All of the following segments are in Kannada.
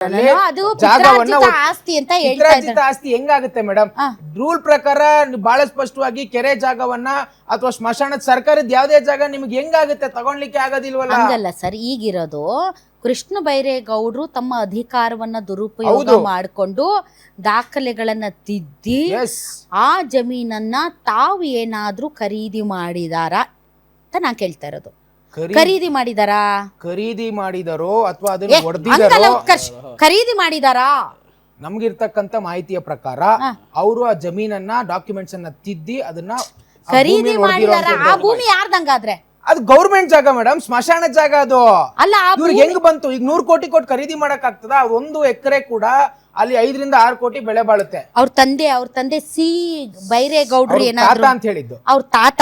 ಅದು ಪಿತ್ರಾರ್ಜಿತ ಆಸ್ತಿ ಅಂತ ಹೇಳ್ತಾ ಪಿತ್ರಾರ್ಜಿತ ಆಸ್ತಿ ಹೆಂಗಾಗುತ್ತೆ ಮೇಡಮ್? ರೂಲ್ ಪ್ರಕಾರ ಬಹಳ ಸ್ಪಷ್ಟವಾಗಿ ಕೆರೆ ಜಾಗವನ್ನ ಅಥವಾ ಸ್ಮಶಾನದ ಸರ್ಕಾರದ ಯಾವ್ದೇ ಜಾಗ ನಿಮ್ಗೆ ಹೆಂಗಾಗುತ್ತೆ ತಗೊಳ್ಲಿಕ್ಕೆ ಆಗೋದಿಲ್ವಲ್ಲ? ಹಂಗಲ್ಲ ಸರ್, ಈಗಿರೋದು ಕೃಷ್ಣ ಬೈರೇಗೌಡರು ತಮ್ಮ ಅಧಿಕಾರವನ್ನ ದುರುಪಯೋಗ ಮಾಡಿಕೊಂಡು ದಾಖಲೆಗಳನ್ನ ತಿದ್ದಿ ಆ ಜಮೀನನ್ನ ತಾವು ಏನಾದ್ರೂ ಖರೀದಿ ಮಾಡಿದಾರಾ ಅಂತ ನಾನ್ ಕೇಳ್ತಾ ಇರೋದು. ಖರೀದಿ ಮಾಡಿದಾರಾ? ಖರೀದಿ ಮಾಡಿದಾರೋ ಅಥವಾ ಅದನ್ನ ಹೊಡೆದಿದಾರೋ? ಖರೀದಿ ಮಾಡಿದಾರಾ? ನಮ್ಗಿರ್ತಕ್ಕಂತ ಮಾಹಿತಿಯ ಪ್ರಕಾರ ಅವರು ಆ ಜಮೀನನ್ನ ಡಾಕ್ಯುಮೆಂಟ್ಸ್ ಅನ್ನ ತಿದ್ದಿ ಅದನ್ನ ಖರೀದಿ ಮಾಡಿದಾರ. ಆ ಭೂಮಿ ಯಾರ್ದಂಗಾದ್ರೆ? ಅದು ಗೌರ್ಮೆಂಟ್ ಜಾಗ ಮೇಡಮ್, ಸ್ಮಶಾನ ಜಾಗ ಅದು. ಅಲ್ಲ ಇವ್ರಿಗೆ ಹೆಂಗ್ ಬಂತು? ಈಗ 100 ಕೋಟಿ ಕೊಟ್ಟು ಖರೀದಿ ಮಾಡಕ್ ಆಗ್ತದ? 1 ಎಕರೆ ಕೂಡ ಅಲ್ಲಿ 5 ರಿಂದ 6 ಕೋಟಿ ಬೆಳೆ ಬಾಳುತ್ತೆ. ಅವ್ರ ತಂದೆ ಸಿ ಬೈರೇಗೌಡರು ಏನಾದ್ರು ಅಂತ ಹೇಳಿದ್ದು ಅವ್ರ ತಾತ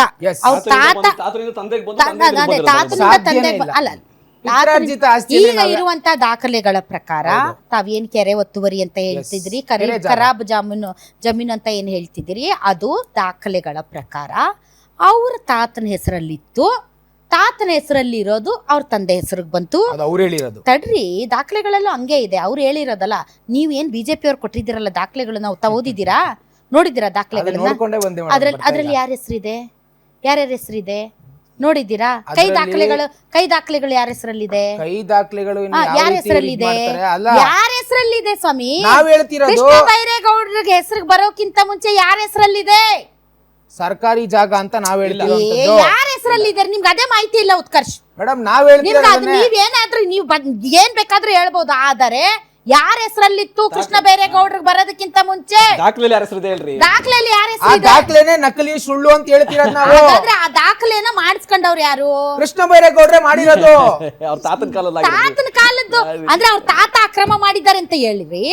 ಈಗ ಇರುವಂತ ದಾಖಲೆಗಳ ಪ್ರಕಾರ ತಾವೇನ್ ಕೆರೆ ಒತ್ತುವರಿ ಅಂತ ಹೇಳ್ತಿದ್ರಿ, ಖರಾಬ್ ಜಮೀನು ಅಂತ ಏನ್ ಹೇಳ್ತಿದ್ರಿ, ಅದು ದಾಖಲೆಗಳ ಪ್ರಕಾರ ಅವ್ರ ತಾತನ ಹೆಸರಲ್ಲಿತ್ತು. ತಾತನ ಹೆಸರಲ್ಲಿ ಇರೋದು ಅವ್ರ ತಂದೆ ಹೆಸರಿಗೆ ಬಂತು. ತಡ್ರಿ, ದಾಖಲೆಗಳೆಲ್ಲ ಹಂಗೆ ಇದೆ. ಅವ್ರು ಹೇಳಿರೋದಲ್ಲ, ನೀವೇನ್ ಬಿಜೆಪಿ ಅವ್ರು ಕೊಟ್ಟಿದ್ದೀರಲ್ಲ ದಾಖಲೆಗಳು, ನಾವು ಓದಿದ್ದೀರಾ, ನೋಡಿದ್ದೀರಾ ದಾಖಲೆಗಳನ್ನ? ಅದ್ರಲ್ಲಿ ಯಾರ ಹೆಸರಿದೆ, ಯಾರ್ಯಾರ ಹೆಸರಿದೆ ನೋಡಿದ್ದೀರಾ? ಕೈ ದಾಖಲೆಗಳು ಯಾರ ಹೆಸರಲ್ಲಿದೆ? ಯಾರ ಹೆಸರಲ್ಲಿದೆ? ಯಾರ ಹೆಸರಲ್ಲಿದೆ ಸ್ವಾಮಿ? ಕೃಷ್ಣ ಬೈರೇಗೌಡರಿಗೆ ಹೆಸರಿಗೆ ಬರೋಕ್ಕಿಂತ ಮುಂಚೆ ಯಾರ ಹೆಸರಲ್ಲಿದೆ? ಸರ್ಕಾರಿ ಜಾಗ ಅಂತ ನಾವ್ ಹೇಳ್ತೀವಿ. ಯಾರ ಹೆಸರಲ್ಲಿದೆ ನಿಮ್ಗೆ ಅದೇ ಮಾಹಿತಿ ಇಲ್ಲ ಉತ್ಕರ್ಷ್ ಮೇಡಮ್. ನಾವ್ ನೀವೇನಾದ್ರೂ ನೀವು ಏನ್ ಬೇಕಾದ್ರೂ ಹೇಳ್ಬೋದು, ಆದರೆ ಯಾರ ಹೆಸರಲ್ಲಿತ್ತು ಕೃಷ್ಣ ಬೈರೇಗೌಡರಿಗೆ ಬರೋದಕ್ಕಿಂತ ಮುಂಚೆ? ದಾಖಲೆಯಲ್ಲಿ ಯಾರ ಹೆಸರಿದೆ ಹೇಳ್ರಿ? ದಾಖಲೆಯಲ್ಲಿ ಯಾರ ಹೆಸರಿದೆ? ದಾಖಲೆನೇ ನಕಲಿ ಸುಳ್ಳು ಅಂತ ಹೇಳ್ತೀರ ನಾವು. ಹಾಗಾದ್ರೆ ಆ ದಾಖಲೆನ ಮಾಡಿಸ್ಕೊಂಡವ್ರು ಯಾರು? ಕೃಷ್ಣ ಬೈರೇಗೌಡ್ರೆ ಮಾಡಿರೋದು. ಅವ್ರ ತಾತನ ಕಾಲದ್ದು ಅಂದ್ರೆ ಅವ್ರ ತಾತ ಅಕ್ರಮ ಮಾಡಿದ್ದಾರೆ ಅಂತ ಹೇಳಿರಿ.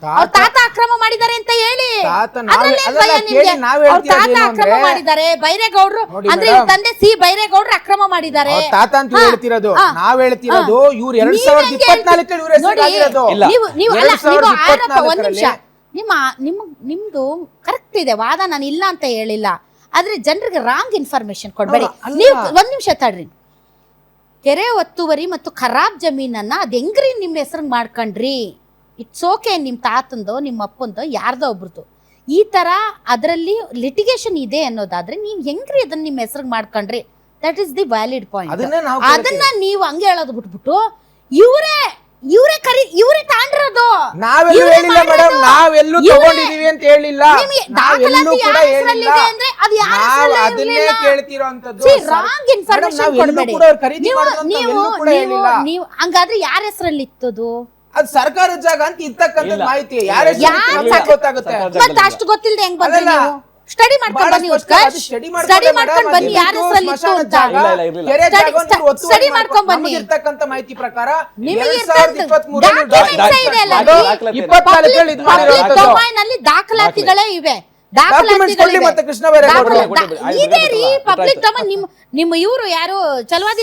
ಅವ್ರ ತಾತ ಅಕ್ರಮ ಮಾಡಿದ್ದಾರೆ ಅಂತ ಹೇಳಿ, ತಾತ ಅಕ್ರಮ ಮಾಡಿದ್ದಾರೆ ಬೈರೇಗೌಡರು ಅಂದ್ರೆ ಇವ್ರ ತಂದೆ ಸಿ ಬೈರೇಗೌಡರು ಅಕ್ರಮ ಮಾಡಿದ್ದಾರೆ ತಾತ ಅಂತ ಹೇಳ್ತಿರೋದು. ನಾವ್ ಹೇಳ್ತಿರೋದು ಇವ್ರು 2024 ಒಂದ್ ನಿಮಿಷ, ನಿಮ್ದು ಕರೆಕ್ಟ್ ಇದೆ ವಾದ, ನಾನು ಇಲ್ಲ ಅಂತ ಹೇಳಿಲ್ಲ. ಆದ್ರೆ ಜನರಿಗೆ ರಾಂಗ್ ಇನ್ಫಾರ್ಮೇಶನ್ ಕೊಡ್ಬೇಡಿ. ನೀವು ಒಂದ್ ನಿಮಿಷ ತಡ್ರಿ. ಕೆರೆ ಒತ್ತುವರಿ ಮತ್ತು ಖರಾಬ್ ಜಮೀನನ್ನ ಅದ್ ಹೆಂಗ್ರಿ ನಿಮ್ ಹೆಸರು ಮಾಡ್ಕೊಂಡ್ರಿ? ಇಟ್ಸ್ ಓಕೆ, ನಿಮ್ಮ ತಾತಂದೋ ನಿಮ್ಮ ಅಪ್ಪಂದೋ ಯಾರ್ದೋ ಒಬ್ರದ್ದು ಈ ತರ ಅದರಲ್ಲಿ ಲಿಟಿಗೇಷನ್ ಇದೆ ಅನ್ನೋದಾದ್ರೆ ನೀವು ಹೆಂಗ್ರಿ ಅದನ್ನ ನಿಮ್ಮ ಹೆಸರಿಗೆ ಮಾಡ್ಕೊಂಡ್ರಿ? That is the valid point. ಅದನ್ನ ನೀವು ಹಂಗೆ ಹೇಳೋದು ಬಿಟ್ಬಿಟ್ಟು ಇವರೇ ತಾಂಡಿರೋದು. ನಾವೆಲ್ಲೂ ಹೇಳಿಲ್ಲ ಮೇಡಮ್, ನಾವೆಲ್ಲೂ ತಗೊಂಡಿದೀವಿ ಅಂತ ಹೇಳಿಲ್ಲ. ಅದನ್ನೇ ಕೇಳ್ತಿರೋಂಥದ್ದು. ರಾಂಗ್ ಇನ್ಫಾರ್ಮೇಶನ್ ಕೊಡ್ಬೇಡಿ ನೀವು. ಹಂಗಾದ್ರೆ ಯಾರ ಹೆಸರಲ್ಲಿ ಇತ್ತದು? ಅದು ಸರ್ಕಾರದ ಜಾಗ ಅಂತ ಇರ್ತಕ್ಕಂಥ ಮಾಹಿತಿ ಯಾರ ಗೊತ್ತಾಗುತ್ತೆ? ಮತ್ತೆ ಅಷ್ಟು ಗೊತ್ತಿಲ್ಲದೆ ಹೆಂಗ್ ಬಂದ್ರಿ ನೀವು? ಸ್ಟಡಿ ಮಾಡ್ಕೊಂಡು ಬನ್ನಿ ಉತ್ಕರ್ಷ್, ಸ್ಟಡಿ ಮಾಡ್ಕೊಂಡು ಬನ್ನಿ ಯಾರ ಹೆಸರಲ್ಲಿ ಇತ್ತು ಅಂತ. ಸ್ಟಡಿ ಮಾಡ್ಕೊಂಡು ಬನ್ನಿ. ಇರ್ತಕ್ಕಂಥ ಮಾಹಿತಿ ಪ್ರಕಾರ ನಲ್ಲಿ ದಾಖಲಾತಿಗಳೇ ಇವೆ. ನಿಮ್ಮ ಇವರು ಯಾರು ಚಲವಾದಿ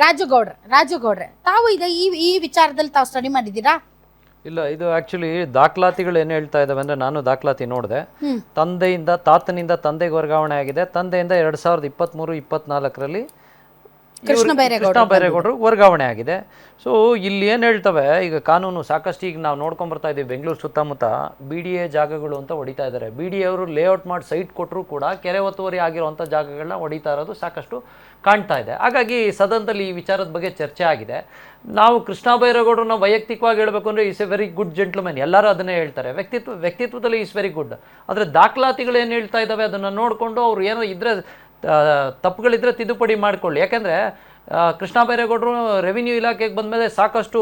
ರಾಜುಗೌಡ್ರೆ ತಾವು ಈಗ ಈ ವಿಚಾರದಲ್ಲಿ ತಾವು ಸ್ಟಡಿ ಮಾಡಿದ್ದೀರಾ? ಇಲ್ಲ, ಇದು ಆಕ್ಚುಲಿ ದಾಖಲಾತಿಗಳು ಏನು ಹೇಳ್ತಾ ಇದಾವೆ ಅಂದ್ರೆ, ನಾನು ದಾಖಲಾತಿ ನೋಡಿದೆ. ತಾತನಿಂದ ತಂದೆಗೆ ವರ್ಗಾವಣೆ ಆಗಿದೆ. ತಂದೆಯಿಂದ 2023-24 ಕೃಷ್ಣ ಬೈರೇಗೌಡರು ವರ್ಗಾವಣೆ ಆಗಿದೆ. ಸೊ ಇಲ್ಲಿ ಏನು ಹೇಳ್ತವೆ, ಈಗ ಕಾನೂನು ಸಾಕಷ್ಟು ಈಗ ನಾವು ನೋಡ್ಕೊಂಡ್ ಬರ್ತಾ ಇದ್ದೀವಿ. ಬೆಂಗಳೂರು ಸುತ್ತಮುತ್ತ BDA ಜಾಗಗಳು ಅಂತ ಹೊಡಿತಾ ಇದ್ದಾರೆ. BDA ಅವರು ಲೇಔಟ್ ಮಾಡಿ ಸೈಟ್ ಕೊಟ್ಟರು ಕೂಡ ಕೆರೆ ಒತ್ತುವರಿ ಆಗಿರುವಂಥ ಜಾಗಗಳನ್ನ ಹೊಡಿತಾ ಇರೋದು ಸಾಕಷ್ಟು ಕಾಣ್ತಾ ಇದೆ. ಹಾಗಾಗಿ ಸದನದಲ್ಲಿ ಈ ವಿಚಾರದ ಬಗ್ಗೆ ಚರ್ಚೆ ಆಗಿದೆ. ನಾವು ಕೃಷ್ಣ ಬೈರೇಗೌಡರನ್ನ ವೈಯಕ್ತಿಕವಾಗಿ ಹೇಳಬೇಕು ಅಂದರೆ is A very good gentleman, ಎಲ್ಲರೂ ಅದನ್ನೇ ಹೇಳ್ತಾರೆ. ವ್ಯಕ್ತಿತ್ವದಲ್ಲಿ ಈಸ್ ವೆರಿ ಗುಡ್. ಆದರೆ ದಾಖಲಾತಿಗಳು ಏನು ಹೇಳ್ತಾ ಇದ್ದಾವೆ ಅದನ್ನು ನೋಡಿಕೊಂಡು ಅವ್ರು ಏನೋ ಇದ್ರೆ ತಪ್ಪುಗಳಿದ್ರೆ ತಿದ್ದುಪಡಿ ಮಾಡಿಕೊಳ್ಳಿ. ಯಾಕೆಂದರೆ ಕೃಷ್ಣ ಬೈರೇಗೌಡರು ರೆವಿನ್ಯೂ ಇಲಾಖೆಗೆ ಬಂದಮೇಲೆ ಸಾಕಷ್ಟು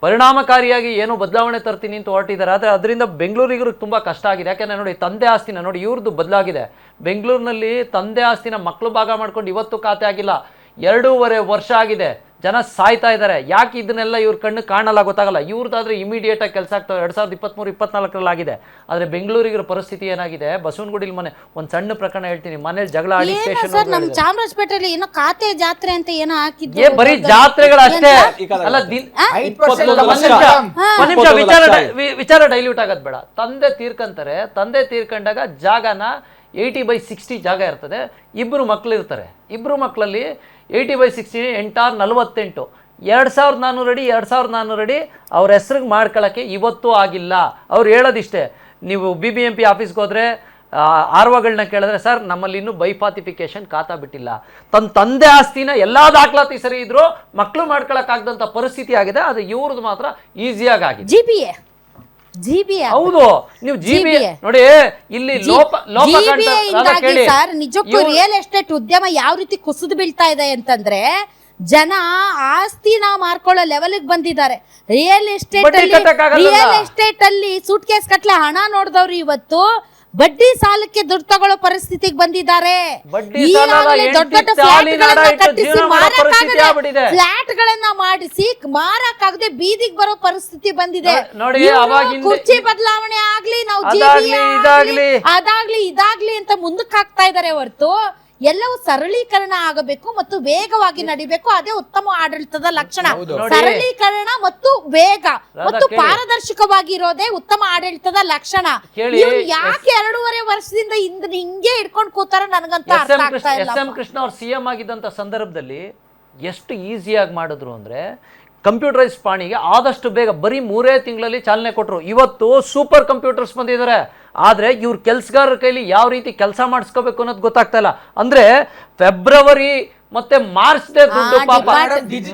ಪರಿಣಾಮಕಾರಿಯಾಗಿ ಏನೋ ಬದಲಾವಣೆ ತರ್ತೀನಿ ಅಂತ ಹೊರಟಿದ್ದಾರೆ. ಆದರೆ ಅದರಿಂದ ಬೆಂಗಳೂರಿಗರಿಗೆ ತುಂಬ ಕಷ್ಟ ಆಗಿದೆ. ಯಾಕೆಂದರೆ ನೋಡಿ, ತಂದೆ ಆಸ್ತಿನ ನೋಡಿ, ಇವ್ರದ್ದು ಬದಲಾಗಿದೆ. ಬೆಂಗಳೂರಿನಲ್ಲಿ ತಂದೆ ಆಸ್ತಿನ ಮಕ್ಕಳು ಭಾಗ ಮಾಡ್ಕೊಂಡು ಇವತ್ತು ಖಾತೆ ಆಗಿಲ್ಲ. 2.5 ವರ್ಷ ಆಗಿದೆ. ಜನ ಸಾಯ್ತಾ ಇದ್ದಾರೆ. ಯಾಕೆ ಇದನ್ನೆಲ್ಲ ಇವ್ರ ಕಣ್ಣು ಕಾಣಲ್ಲ ಗೊತ್ತಾಗಲ್ಲ. ಇವ್ರದ್ದಾದ್ರೆ ಇಮಿಡಿಯೇಟ್ ಆಗಿ ಕೆಲಸ ಆಗ್ತವೆ. 2023-24 ಆಗಿದೆ. ಆದರೆ ಬೆಂಗಳೂರಿಗರ ಪರಿಸ್ಥಿತಿ ಏನಾಗಿದೆ? ಬಸವನಗುಡಿಲಿ ಮನೆ ಒಂದು ಸಣ್ಣ ಪ್ರಕರಣ ಹೇಳ್ತೀನಿ. ಮನೇಲಿ ಜಗಳ ಆಡಿ ಸ್ಟೇಷನ್, ನಮ್ಮ ಚಾಮರಾಜಪೇಟೆಯಲ್ಲಿ ಏನೋ ಖಾತೆ ಜಾತ್ರೆ ಅಂತ ಏನೋ ಹಾಕಿದ್ರು. ಬರೀ ಜಾತ್ರೆಗಳಷ್ಟೇ ಅಲ್ಲ. ವಿಚಾರ ಡೈಲ್ಯೂಟ್ ಆಗೋದು ಬೇಡ. ತಂದೆ ತೀರ್ಕೊಂತಾರೆ. ತಂದೆ ತೀರ್ಕೊಂಡಾಗ ಜಾಗನ 80/60 ಜಾಗ ಇರ್ತದೆ. 2 ಮಕ್ಕಳು ಇರ್ತಾರೆ. 2 ಮಕ್ಕಳಲ್ಲಿ 80/60 48 2400 ಅಡಿ 2400 ಅಡಿ ಅವ್ರ ಹೆಸ್ರಿಗೆ ಮಾಡ್ಕೊಳಕ್ಕೆ ಇವತ್ತೂ ಆಗಿಲ್ಲ. ಅವ್ರು ಹೇಳೋದಿಷ್ಟೇ, ನೀವು BBMP ಆಫೀಸ್ಗೆ ಹೋದರೆ ಆರ್ವಗಳನ್ನ ಕೇಳಿದ್ರೆ ಸರ್ ನಮ್ಮಲ್ಲಿ ಇನ್ನೂ ಬೈಫಾತಿಫಿಕೇಶನ್ ಖಾತಾ ಬಿಟ್ಟಿಲ್ಲ, ತನ್ನ ತಂದೆ ಆಸ್ತಿನ ಎಲ್ಲ ದಾಖಲಾತಿ ಸರಿ ಇದ್ರು ಮಕ್ಕಳು ಮಾಡ್ಕೊಳಕ್ಕಾಗದಂಥ ಪರಿಸ್ಥಿತಿ ಆಗಿದೆ. ಅದು ಇವ್ರದ್ದು ಮಾತ್ರ ಈಸಿಯಾಗಿ ಆಗಿದೆ. GBA ಹೌದು, ನೀವು GBA ನೋಡಿ ಇಲ್ಲಿ ಸರ್ ನಿಜಕ್ಕೂ ರಿಯಲ್ ಎಸ್ಟೇಟ್ ಉದ್ಯಮ ಯಾವ ರೀತಿ ಕುಸಿದು ಬೀಳ್ತಾ ಇದೆ ಅಂತಂದ್ರೆ ಜನ ಆಸ್ತಿನ ಮಾರ್ಕೊಳ್ಳೋ ಲೆವೆಲ್ಗೆ ಬಂದಿದ್ದಾರೆ. ರಿಯಲ್ ಎಸ್ಟೇಟ್ ಅಲ್ಲಿ ಸೂಟ್ ಕೇಸ್ ಕಟ್ಲೆ ಹಣ ನೋಡಿದವ್ರು ಇವತ್ತು ಬಡ್ಡಿ ಸಾಲಕ್ಕೆ ದುಡ್ಡು ತಗೊಳ್ಳೋ ಪರಿಸ್ಥಿತಿಗೆ ಬಂದಿದ್ದಾರೆ. ದೊಡ್ಡ ದೊಡ್ಡ ಫ್ಲಾಟ್ ಗಳನ್ನ ಮಾಡಿಸಿ ಮಾರಕ್ಕಾಗದೆ ಬೀದಿಗೆ ಬರೋ ಪರಿಸ್ಥಿತಿ ಬಂದಿದೆ. ಕುರ್ಚಿ ಬದಲಾವಣೆ ಆಗ್ಲಿ, ನಾವು ಅದಾಗ್ಲಿ ಇದಾಗ್ಲಿ ಅಂತ ಮುಂದಕ್ಕೆ ಹಾಕ್ತಾ ಇದಾರೆ ಹೊರತು ಎಲ್ಲವೂ ಸರಳೀಕರಣ ಆಗಬೇಕು ಮತ್ತು ವೇಗವಾಗಿ ನಡಿಬೇಕು. ಅದೇ ಉತ್ತಮ ಆಡಳಿತದ ಲಕ್ಷಣ. ಸರಳೀಕರಣ ಮತ್ತು ವೇಗ ಮತ್ತು ಪಾರದರ್ಶಕವಾಗಿರೋದೇ ಉತ್ತಮ ಆಡಳಿತದ ಲಕ್ಷಣ. ಯಾಕೆ 2.5 ವರ್ಷದಿಂದ ಹಿಂಗೆ ಇಟ್ಕೊಂಡು ಕೂತಾರ ನನಗಂತ ಅರ್ಥ ಆಗ್ತಾ ಇಲ್ಲ. SM ಕೃಷ್ಣ ಅವ್ರು CM ಆಗಿದ್ದಂತ ಸಂದರ್ಭದಲ್ಲಿ ಎಷ್ಟು ಈಸಿಯಾಗಿ ಮಾಡಿದ್ರು ಅಂದ್ರೆ ಕಂಪ್ಯೂಟರೈಸ್ ಪಾಣಿಗೆ ಆದಷ್ಟು ಬೇಗ ಬರೀ 3 ತಿಂಗಳಲ್ಲಿ ಚಾಲನೆ ಕೊಟ್ಟರು. ಇವತ್ತು ಸೂಪರ್ ಕಂಪ್ಯೂಟರ್ಸ್ ಬಂದಿದ್ದಾರೆ, ಆದರೆ ಇವ್ರ ಕೆಲಸಗಾರರ ಕೈಲಿ ಯಾವ ರೀತಿ ಕೆಲಸ ಮಾಡಿಸ್ಕೋಬೇಕು ಅನ್ನೋದು ಗೊತ್ತಾಗ್ತಾ ಇಲ್ಲ. ಅಂದ್ರೆ ಫೆಬ್ರವರಿ ಮತ್ತೆ ಮಾರ್ಚ್ ದುಡ್ಡು ಪಾಪ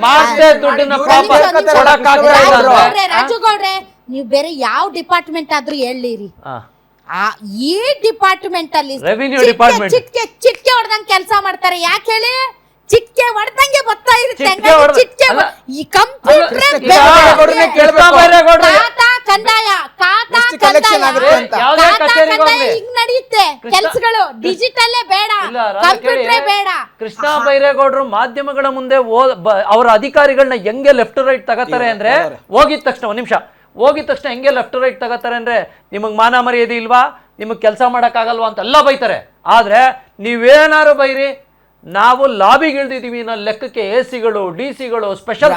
ಮಾರ್ಚ್ ದುಡ್ಡನ್ನ ಪಾಪ ಕೊಡಕ್ಕಾಗ್ತಾ ಇಲ್ಲ. ರಾಜುಗೌಡ್ರೆ, ನೀವು ಬೇರೆ ಯಾವ ಡಿಪಾರ್ಟ್ಮೆಂಟ್ ಆದ್ರೂ ಹೇಳಿರಿ, ಈ ಡಿಪಾರ್ಟ್ಮೆಂಟ್ ಅಲ್ಲಿ ರೆವಿನ್ಯೂ ಡಿಪಾರ್ಟ್ಮೆಂಟ್ ಚಿಟ್ಕೆ ಹೊಡೆದಂಗ್ ಕೆಲಸ ಮಾಡ್ತಾರೆ. ಯಾಕೆ ಹೇಳಿ? ಚಿಟ್ಕೆ ಹೊಡೆದಂಗೆ ಬರ್ತಾ ಇರುತ್ತೆ. ಈ ಕಂಪ್ಯೂಟರ್ ಹಿಂಗ್ ನಡೆಯುತ್ತೆ ಕೆಲಸಗಳು. ಡಿಜಿಟಲ್ಲೇ ಬೇಡ, ಕಂಪ್ಯೂಟರೇ ಬೇಡ. ಕೃಷ್ಣ ಬೈರೇಗೌಡರು ಮಾಧ್ಯಮಗಳ ಮುಂದೆ ಅವರ ಅಧಿಕಾರಿಗಳನ್ನ ಹೆಂಗೆ ಲೆಫ್ಟ್ ರೈಟ್ ತಗೋತಾರೆ ಅಂದ್ರೆ, ಹೋಗಿದ ತಕ್ಷಣ ಒಂದ್ ನಿಮಿಷ ಹೋಗಿದ ತಕ್ಷಣ ಹೆಂಗೆ ಲೆಫ್ಟ್ ರೈಟ್ ತಗೋತಾರೆ ಅಂದ್ರೆ, ನಿಮಗ್ ಮಾನ ಮರ್ಯಾದೆ ಇಲ್ವಾ, ನಿಮಗ್ ಕೆಲಸ ಮಾಡಕ್ಕಾಗಲ್ವಾ ಅಂತೆಲ್ಲ ಬೈತಾರೆ. ಆದ್ರೆ ನೀವೇನಾರು ಬೈರಿ, ನಾವು ಲಾಬಿಗೆ ಇಳಿದಿದ್ದೀವಿ ಅನ್ನೋ ಲೆಕ್ಕಕ್ಕೆ AC ಗಳು DC ಗಳು ಸ್ಪೆಷಲ್